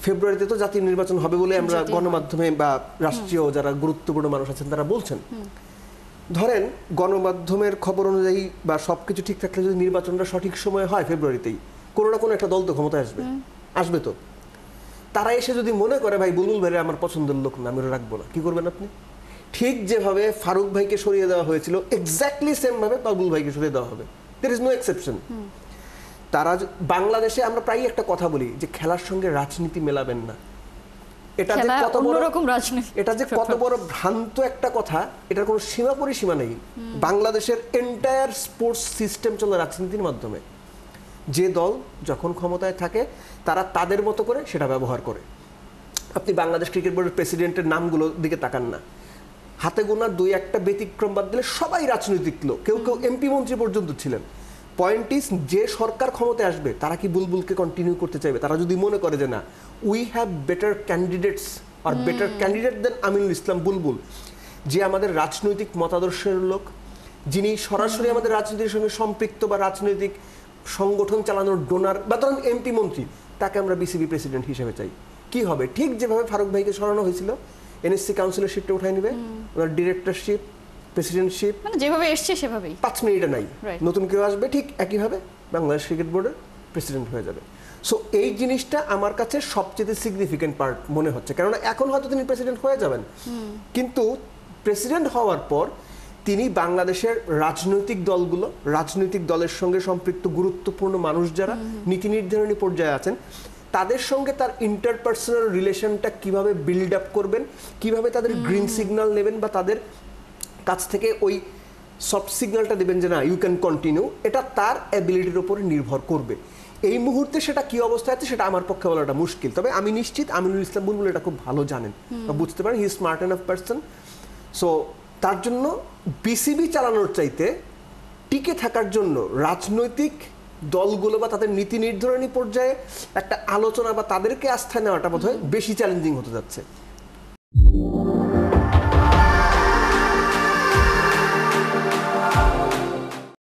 ফেব্রুয়ারিতে তো জাতীয় নির্বাচন হবে বলে আমরা গণমাধ্যমে বা রাষ্ট্রীয় যারা গুরুত্বপূর্ণ মানুষ আছেন তারা বলছেন। ধরেন গণমাধ্যমের খবর অনুযায়ী বা সবকিছু ঠিক থাকলে যদি নির্বাচনটা সঠিক সময় হয় ফেব্রুয়ারিতেই, কোনো না কোনো একটা দল তো ক্ষমতায় আসবে তো। তারা এসে যদি মনে করে ভাই বুলবুল ভাই আমার পছন্দের লোক না, আমি রাখবো না, কি করবেন আপনি? ঠিক যেভাবে ফারুক ভাইকে সরিয়ে দেওয়া হয়েছিল এক্স্যাক্টলি সেম ভাবে বুলবুল ভাইকে সরিয়ে দেওয়া হবে। There is no exception. তারা বাংলাদেশে আমরা প্রায় একটা কথা বলি যে খেলার সঙ্গে রাজনীতি মেলাবেন না। এটা যে কত বড় ভ্রান্ত একটা কথা, এটার কোনো সীমা পরিসীমা নেই। বাংলাদেশের এন্টায়ার স্পোর্টস সিস্টেম চলে রাজনীতির মাধ্যমে। যে দল যখন ক্ষমতায় থাকে তারা তাদের মতো করে সেটা ব্যবহার করে। আপনি বাংলাদেশ ক্রিকেট বোর্ডের প্রেসিডেন্টের নামগুলোর দিকে তাকান না, হাতে গোনা 2-1টা ব্যতিক্রম বাদ দিলে সবাই রাজনৈতিক লোক, কেউ কেউ এমপি মন্ত্রী পর্যন্ত ছিলেন। পয়েন্ট ইজ, যে সরকার ক্ষমতায় আসবে তারা কি বুলবুলকে কন্টিনিউ করতে চাইবে? তারা যদি মনে করে যে না, উই হ্যাভ বেটার ক্যান্ডিডেটস আর better candidate than Aminul Islam Bulbul, যে আমাদের রাজনৈতিক মতাদর্শের লোক, যিনি সরাসরি আমাদের রাজনীতির সঙ্গে সম্পৃক্ত বা রাজনৈতিক সংগঠন চালানোর ডোনার বা ধরুন এমপি মন্ত্রী, তাকে আমরা বিসিবি প্রেসিডেন্ট হিসেবে চাই। কি হবে? ঠিক যেভাবে ফারুক ভাইকে সরানো হয়েছিল, এনএসসি কাউন্সিলরশিপটা উঠাই নেবে, ওনার ডিরেক্টরশিপ, প্রেসিডেন্টশিপ, মানে যেভাবে এসছে সেভাবেই 5 মিনিটে নাই, নতুন কেউ আসবে ঠিক একইভাবে বাংলাদেশ ক্রিকেট বোর্ডের প্রেসিডেন্ট হয়ে যাবে। সো এই জিনিসটা আমার কাছে সবচেয়ে সিগনিফিকেন্ট পার্ট মনে হচ্ছে, কেননা এখন হয়তো তিনি প্রেসিডেন্ট হয়ে যাবেন, কিন্তু প্রেসিডেন্ট হওয়ার পর তিনি বাংলাদেশের রাজনৈতিক দলগুলো, রাজনৈতিক দলের সঙ্গে সম্পৃক্ত গুরুত্বপূর্ণ মানুষ যারা নীতি নির্ধারণী পর্যায়ে আছেন, তাদের সঙ্গে তার ইন্টারপার্সোনাল রিলেশনটা কিভাবে বিল্ড আপ করবেন, কিভাবে তাদের গ্রিন সিগন্যাল নেবেন বা তাদের কাছ থেকে ওই সফট সিগন্যালটা দেবেন যে না ইউ ক্যান কন্টিনিউ, এটা তার অ্যাবিলিটির উপরে নির্ভর করবে। এই মুহূর্তে সেটা কি অবস্থায় আছে সেটা আমার পক্ষে বলাটা মুশকিল, তবে আমি নিশ্চিত আমিনুল ইসলাম বুলবুল এটা খুব ভালো জানেন বা বুঝতে পারেন, he is smart enough person. So তার জন্য বিসিবি চালানোর চাইতে টিকে থাকার জন্য রাজনৈতিক দলগুলো বা তাদের নীতি নির্ধারণী পর্যায়ে একটা আলোচনা বা তাদেরকে আস্থায় নেওয়াটা বোধহয় বেশি চ্যালেঞ্জিং হতে যাচ্ছে।